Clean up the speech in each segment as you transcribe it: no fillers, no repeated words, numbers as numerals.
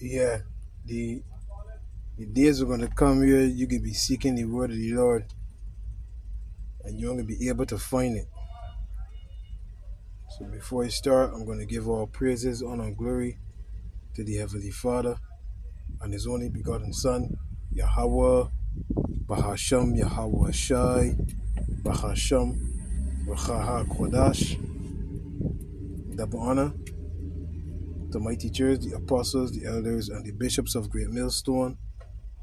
Yeah, the the days are gonna come here. You can be seeking the word of the Lord, and you're gonna be able to find it. So before I start, I'm gonna give all praises, honor, and glory to the Heavenly Father and His only begotten Son, Yahweh, Bahasham, Yahweh Shai, Bahasham, Rachaha Kodash. Double honor to my teachers, the apostles, the elders, and the bishops of Great Millstone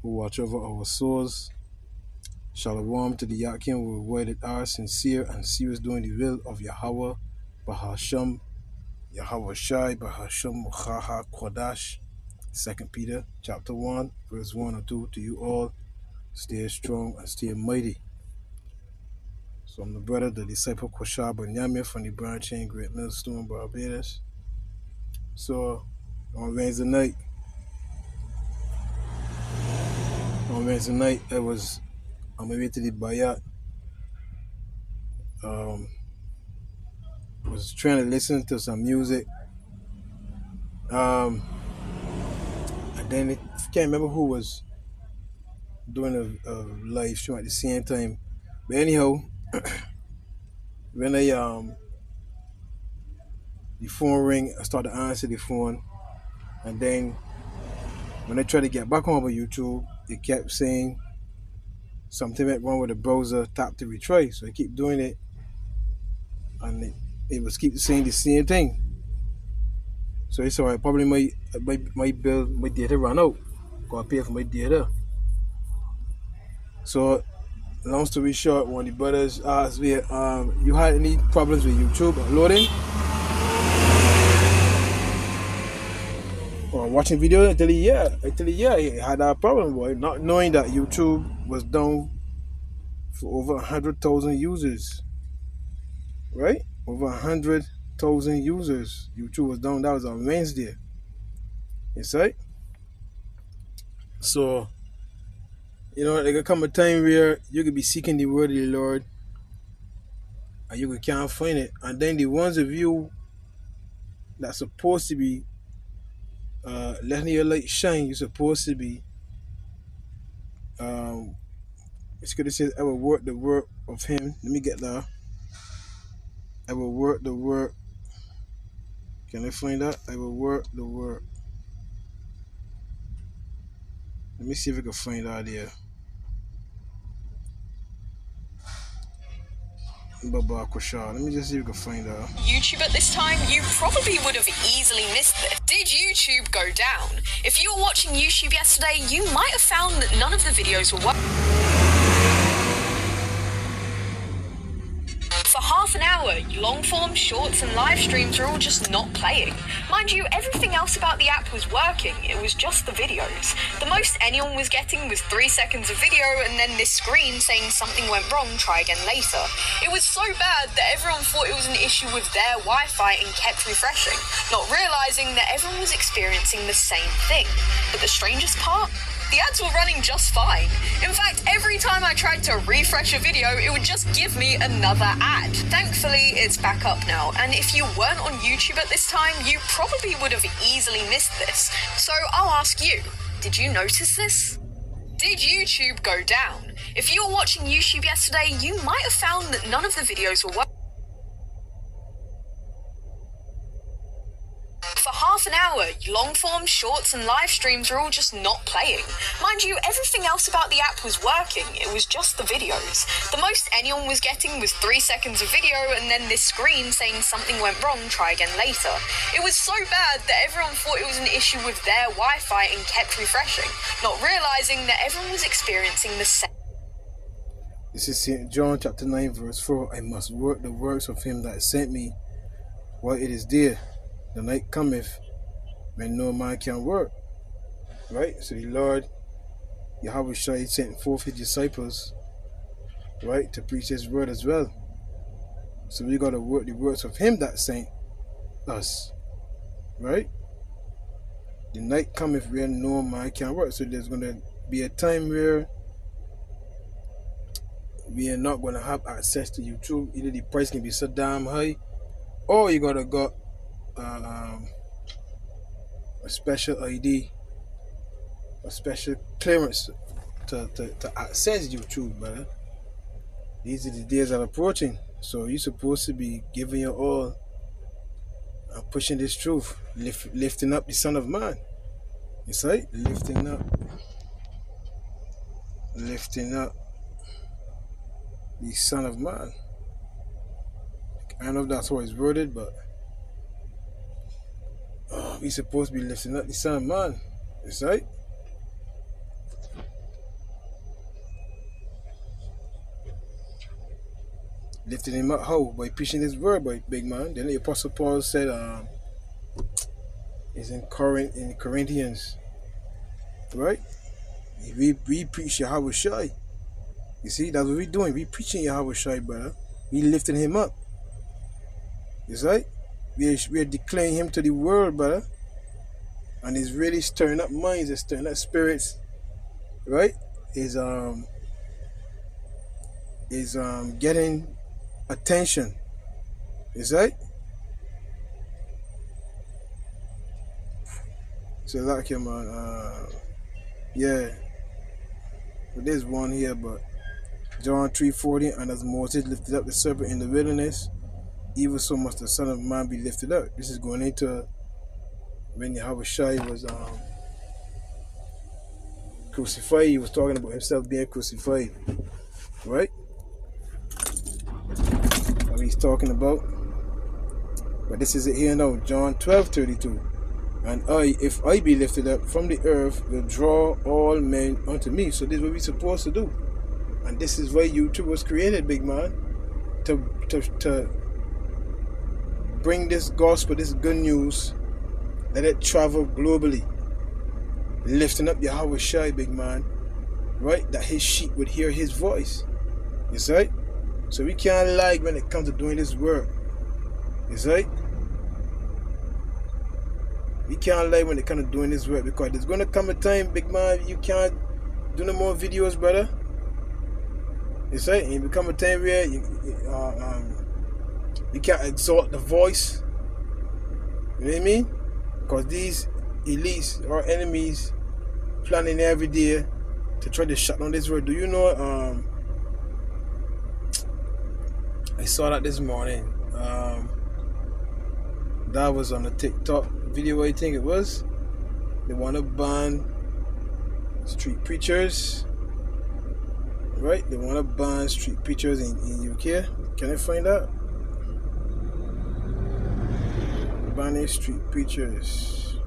who watch over our souls. Shalom to the Yakin who that are sincere and serious doing the will of Yahweh, Bahasham, Yahweh Shai, Bahasham, Chaha Kodash. 2 Peter chapter 1, verse 1 and 2. To you all, stay strong and stay mighty. So I'm the brother, the disciple Koshab Nyame from the branch in Great Millstone, Barbados. So on Wednesday night, I was on my way to the Bayat. Was trying to listen to some music. And then I can't remember who was doing a live stream at the same time. But anyhow, when the phone ring, I started to answer the phone, and then when I tried to get back on YouTube, it kept saying something went wrong with the browser. Tap to retry, so I keep doing it, and it was keep saying the same thing. So it's alright. Probably my bill, my data ran out. Gotta pay for my data. So long story short, one of the brothers asked me, you had any problems with YouTube loading or watching videos? I tell you, yeah, I had that problem, boy. Not knowing that YouTube was down for over 100,000 users, right? Over 100,000 users. YouTube was down. That was on Wednesday. Yes, right? So, there could come a time where you could be seeking the word of the Lord and you can't find it. And then the ones of you that's supposed to be letting your light shine, you're supposed to be it's good to say I will work the work of him. Let me get that. I will work the work. Can I find that? I will work the work. Let me see if I can find that here. Baba Koshar. Let me just see if I can find that. YouTube at this time, you probably would have easily missed this. Did YouTube go down? If you were watching YouTube yesterday, you might have found that none of the videos were For half an hour, long-form, shorts and live streams were all just not playing. Mind you, everything else about the app was working, it was just the videos. The most anyone was getting was 3 seconds of video and then this screen saying something went wrong, try again later. It was so bad that everyone thought it was an issue with their Wi-Fi and kept refreshing, not realising that everyone was experiencing the same thing. But the strangest part? The ads were running just fine. In fact, every time I tried to refresh a video, it would just give me another ad. Thankfully, it's back up now, and if you weren't on YouTube at this time, you probably would have easily missed this. So I'll ask you, did you notice this? Did YouTube go down? If you were watching YouTube yesterday, you might have found that none of the videos were working. For half an hour, long-form, shorts and live streams were all just not playing. Mind you, everything else about the app was working, it was just the videos. The most anyone was getting was 3 seconds of video and then this screen saying something went wrong, try again later. It was so bad that everyone thought it was an issue with their Wi-Fi and kept refreshing, not realising that everyone was experiencing the same. This is St. John chapter 9 verse 4. I must work the works of him that sent me while it is day. The night cometh when no man can work. Right? So the Lord, Yahweh Shai, sent forth his disciples, right, to preach his word as well. So we got to work the works of him that sent us. Right? The night cometh where no man can work. So there's going to be a time where we are not going to have access to YouTube. Either the price can be so damn high, or you got to go a special ID a special clearance to access your truth, brother. These are the days that are approaching. So you're supposed to be giving your all and pushing this truth, lifting up the Son of Man. You see? Lifting up the Son of Man. I don't know if that's how it's worded, but we're supposed to be lifting up the Son of Man. You see? Lifting him up how? By preaching his word, by big man. Then the Apostle Paul said, it's in Corinthians, right? We preach Yahweh Shai. You see, that's what we're doing. We preaching Yahweh Shai, brother. We lifting him up. You see? We are declaring him to the world, brother. And it's really stirring up minds, it's stirring up spirits, right? Is getting attention. Is that? So like him, man. Yeah. But there's one here, but John 3:40, and as Moses lifted up the serpent in the wilderness, even so must the Son of Man be lifted up. This is going into when Yahweh Shai was crucified. He was talking about himself being crucified, right? What he's talking about. But this is it here now, John 12:32. And if I be lifted up from the earth, will draw all men unto me. So this is what we're supposed to do. And this is why YouTube was created, big man. To bring this gospel, this good news, let it travel globally. Lifting up Yahweh Shai, big man. Right? That his sheep would hear his voice. You see? So we can't lag when it comes to doing this work. You see? We can't lie when it comes to doing this work, because there's going to come a time, big man, you can't do no more videos, brother. You see? And it become a time where you can't exalt the voice. You know what I mean? Because these elites or enemies planning every day to try to shut down this word. Do you know, I saw that this morning. That was on a TikTok video, I think it was. They want to ban street preachers, right? They want to ban street preachers in UK. Can I find out? Banning street preachers.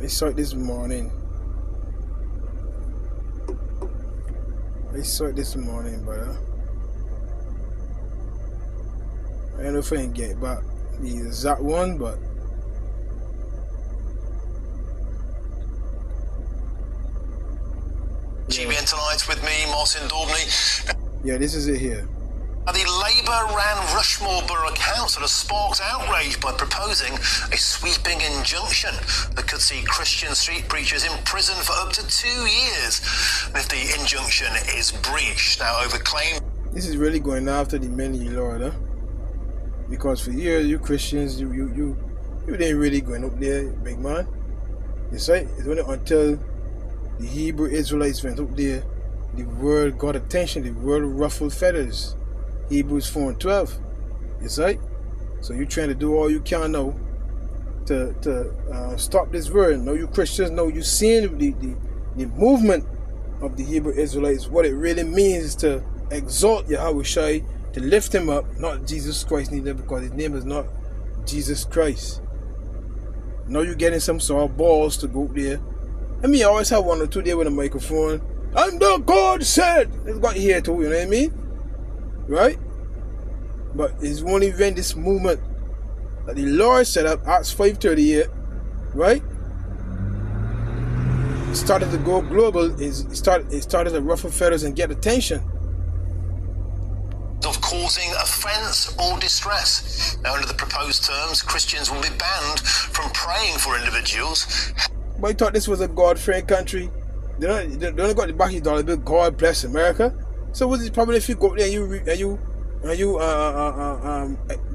I saw it this morning. Brother. I don't know if I can get back the exact one, but GBN tonight with me, Martin Daubney. Yeah, this is it here. The Labour-ran Rushmore Borough Council has sparked outrage by proposing a sweeping injunction that could see Christian street preachers in prison for up to 2 years if the injunction is breached. Now, over claim. This is really going after the men in the Lord, huh? Because for years, you Christians, you didn't really going up there, big man. You see, it's only until the Hebrew Israelites went up there, the world got attention, the world ruffled feathers. Hebrews 4:12. You see? So you're trying to do all you can now to stop this word. Now you Christians know you seeing the movement of the Hebrew Israelites. What it really means is to exalt Yahweh Shai, to lift him up, not Jesus Christ neither, because his name is not Jesus Christ. Now you're getting some sort of balls to go up there. I mean, I always have one or two there with a microphone. And the God said, it's got here too, you know what I mean? Right? But it's only when this movement that the Lord set up, Acts 5:38, right? It started to go global, it started to ruffle feathers and get attention. Of causing offence or distress. Now, under the proposed terms, Christians will be banned from praying for individuals. But I thought this was a God-fearing country. They only got the back of the dollar bill, God bless America. So was it probably if you go there and and you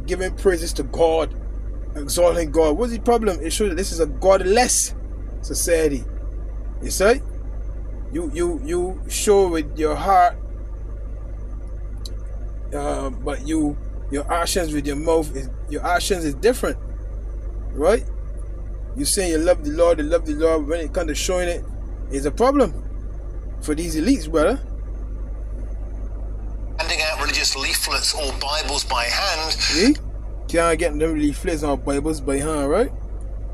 giving praises to God, exalting God. What's the problem? It shows that this is a godless society. You see? You show with your heart, but your actions with your mouth your actions is different, right? You saying you love the Lord, when it comes to showing it, is a problem for these elites, brother. Handing out religious leaflets or Bibles by hand. See? Can't get them leaflets or Bibles by hand, right?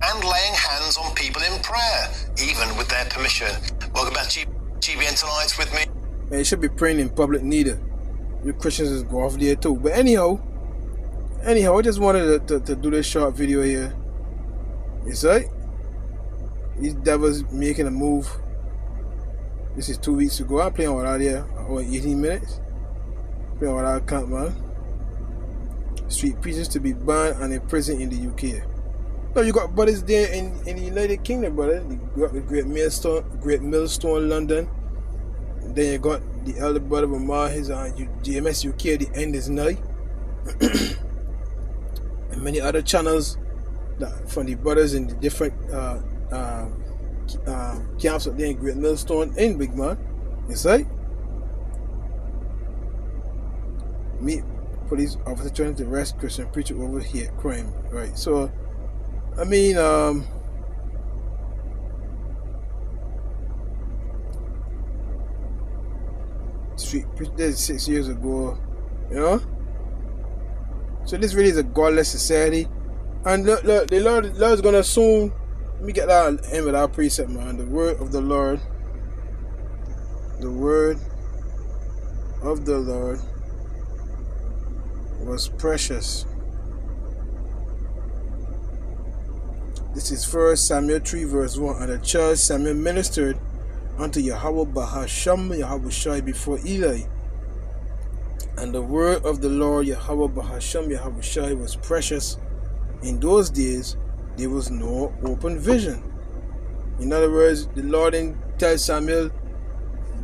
And laying hands on people in prayer, even with their permission. Welcome back to GBN tonight with me. And you should be praying in public neither. You Christians just go off there too. But anyhow, I just wanted to do this short video here. You see? These devils making a move. This is 2 weeks ago. I'm playing with out there. 18 minutes. Playing with our camp, man. Street preachers to be banned and in prison in the UK. No, you got brothers there in the United Kingdom, brother. You got the Great Millstone, London. And then you got the elder brother of mine, his GMS UK, the end is nigh. And many other channels from the brothers in the different camps up there in Great Millstone in Big Man. You see? Meet police officer trying to arrest Christian preacher over here crime. Right. So I mean street preacher 6 years ago, you know? So this really is a godless society. And look, the Lord's gonna soon, let me get that end with our precept, man. The word of the Lord was precious. This is 1 Samuel 3 verse 1. And the child Samuel ministered unto Yahweh Bahasham Yahweh Shai before Eli. And the word of the Lord Yahweh Bahasham Yahweh Shai was precious. In those days there was no open vision. In other words, the Lord didn't tell Samuel,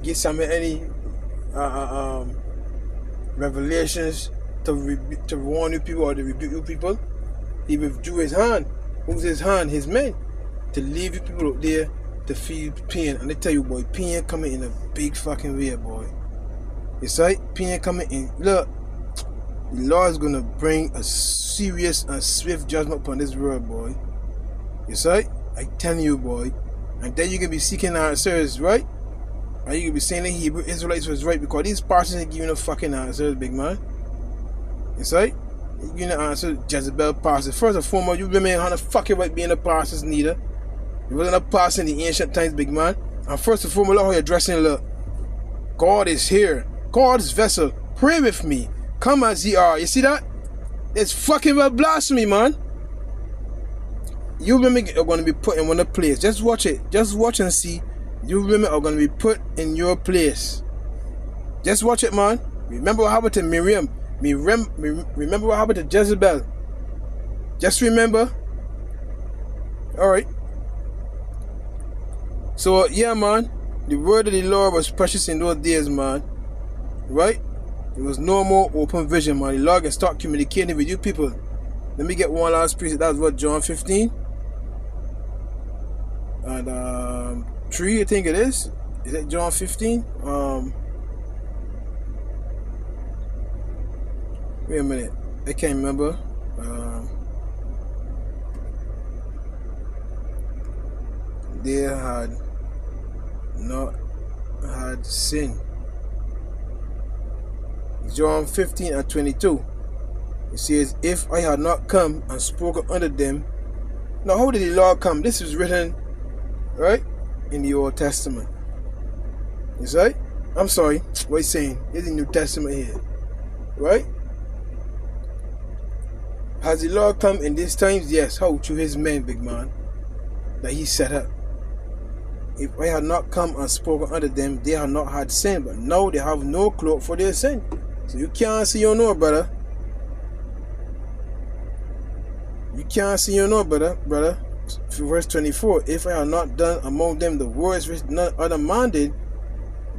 give Samuel any revelations to warn you people or to rebuke you people. He withdrew his hand. Who's his hand? His men. To leave you people out there to feel pain. And they tell you, boy, pain coming in a big fucking way, boy. It's like pain coming in. Look, the Lord is going to bring a serious and swift judgment upon this world, boy. You see? I tell you, boy. And then you can be seeking answers, right? And you can be saying the Hebrew Israelites was right because these pastors ain't giving no fucking answers, big man. You see? You're going to answer Jezebel pastors. First and foremost, you women how the fuck you right being a pastors neither. You wasn't a pastor in the ancient times, big man. And first and foremost, look how you're dressing. Look. God is here. God's vessel. Pray with me. Come as ye are. You see that? It's fucking well blasphemy, man. You women are going to be put in one place. Just watch it. Just watch and see. You women are going to be put in your place. Just watch it, man. Remember what happened to Miriam. Remember what happened to Jezebel. Just remember. Alright. So, yeah, man. The word of the Lord was precious in those days, man. Right? There was no more open vision, man. The Lord can start communicating with you people. Let me get one last precept. That's what, John 15? And 3, I think it is. Is it John 15? Wait a minute. I can't remember. They had not had sin. John 15 and 22. It says, if I had not come and spoken unto them. Now, how did the Lord come? This is written, right, in the Old Testament. You see? I'm sorry, what he's saying. It's the New Testament here. Right? Has the Lord come in these times? Yes. How? Through his men, big man, that he set up. If I had not come and spoken unto them, they had not had sin. But now they have no cloak for their sin. So you can't see your no, brother. You can't see your no, brother. Verse 24. If I had not done among them the words which none other man did,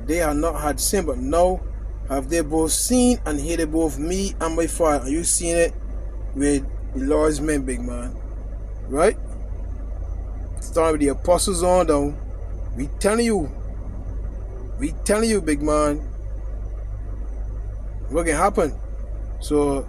they had not had sin. But now Have they both seen and hated both me and my Father? Are you seeing it with the Lord's men, big man? Right? Starting with the apostles on down. We telling you, big man, what can happen? So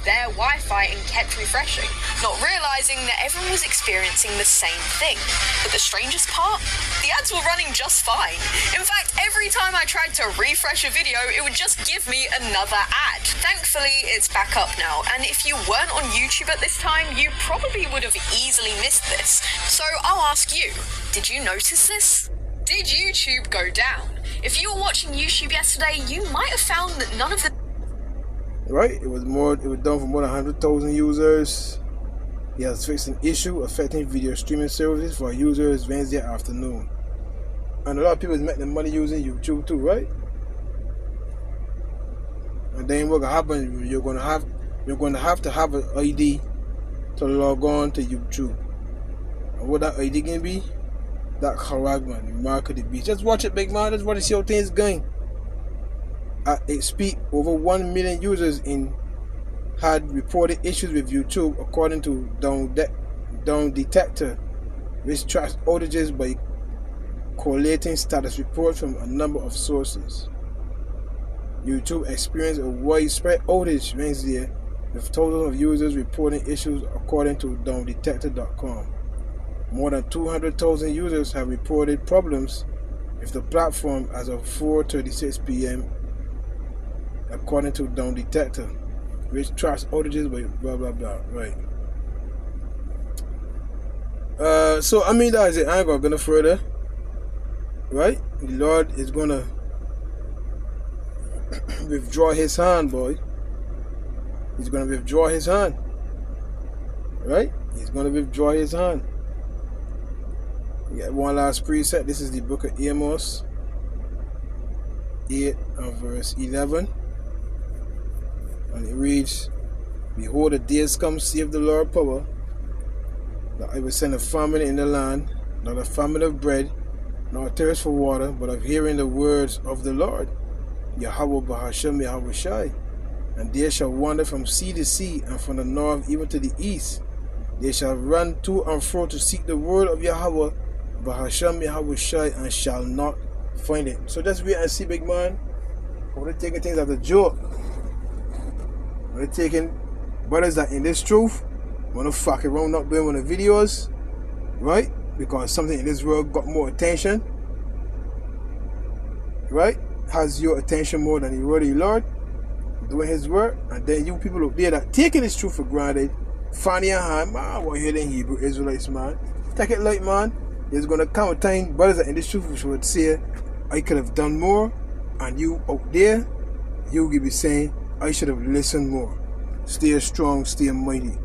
their Wi-Fi and kept refreshing, not realizing that everyone was experiencing the same thing. But the strangest part? The ads were running just fine. In fact, every time I tried to refresh a video, it would just give me another ad. Thankfully, it's back up now, and if you weren't on YouTube at this time, you probably would have easily missed this. So I'll ask you, did you notice this? Did YouTube go down? If you were watching YouTube yesterday, you might have found that none of the right, it was done for more than 100,000 users. He has fixed an issue affecting video streaming services for users Wednesday afternoon. And a lot of people is making money using YouTube too, right? And then what will happen? You're gonna have to have an ID to log on to YouTube. And what that ID can be? That charagman, the mark of the beast. Just watch it, big man. Just watch it, see how things going. At its peak, over 1 million users had reported issues with YouTube, according to Down Detector, which tracks outages by collating status reports from a number of sources. YouTube experienced a widespread outage Wednesday, with thousands of users reporting issues, according to downdetector.com. More than 200,000 users have reported problems with the platform as of 4:36 p.m. according to Down Detector, which tracks outages by blah blah blah. Right. So I mean, that is it. I ain't gonna go no further. Right? The Lord is gonna withdraw His hand, boy. He's gonna withdraw His hand. Right? He's gonna withdraw His hand. We got one last preset. This is the book of Amos 8 and verse 11. And it reads, "Behold, the days come, saith the Lord power, that I will send a famine in the land, not a famine of bread, nor a thirst for water, but of hearing the words of the Lord, Yahweh Bahashem Yahweh Shai. And they shall wander from sea to sea, and from the north even to the east. They shall run to and fro to seek the word of Yahweh Bahashem Yahweh Shai, and shall not find it." So just wait and see, big man. We're taking things as a joke. We're taking brothers that in this truth wanna fuck around not doing one of the videos, right? Because something in this world got more attention, right? Has your attention more than the word of the Lord, doing His work. And then you people up there that taking this truth for granted, finding your hand, man, what hear in Hebrew Israelites, man. Take it light, man. There's gonna come a time, brothers that in this truth which would say, I could have done more, and you out there, you will be saying, I should have listened more. Stay strong, stay mighty.